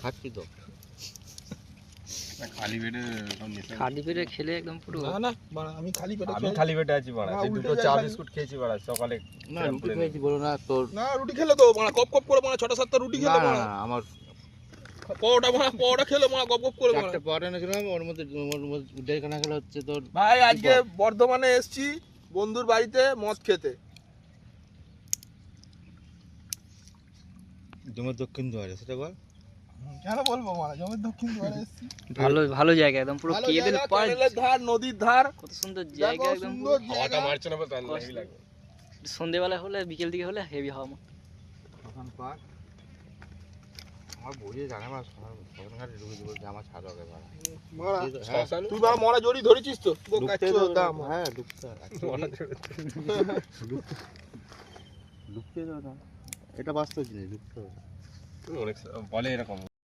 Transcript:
খাচ্ছি তো খালি পেটে খেলে একদম পুরো না বাড়া, আমি খালি পেটে আমি খালি পেটে আছি বাড়া, না, এই উল্টে দুটো যায় চা খালি। বিস্কুট খেয়েছি বাড়া সকালে। না রুটি খেয়েছি বলো না তোর না রুটি খেলে তো মানে কপ কপ করে মানে 6টা-7টা রুটি না খেলে না মানে না, আমার পরোটা খেলে মানে গপ গপ করে মানে। চারটে পরোটা এনেছিলাম ওর মধ্যে দেড়খানা খেলে হচ্ছে তোর ভাই আজকে বর্ধমানে এসেছি বন্ধুর বাড়িতে মদ খেতে। জমের দক্ষিণ দুয়ারে সেটা বল কেন বলবো মানে জমির দক্ষিণ দুয়ারে এসেছি। ভালো ভালো জায়গা একদম পুরো ভালো কেবিল জায়গা, পয়েন্ট ক্যানেলের ধার, নদীর ধার, কত সুন্দর জায়গা দেখো একদম সুন্দর হাওয়াটা জায়গা। মারছে না বলে তার লাগি লাগে। সন্ধ্যেবেলা হলে বিকেল দিকে হলে হেভি হাওয়া তখন পার আমার বুঝিয়ে জানে আমার তখন ঘাটে ঢুকে দেবো যে আমার ছাড় হবে ভাড়া মারা, হ্যাঁ তুই বা মরা জড়ি ধরেছিস তো ঢুকতে বোকাচ্চো দাম। হ্যাঁ ঢুকতে ঢুকতে দাও না এটা বাস্তব জিনিস ঢুকতে হবে অনেক বলে এরকম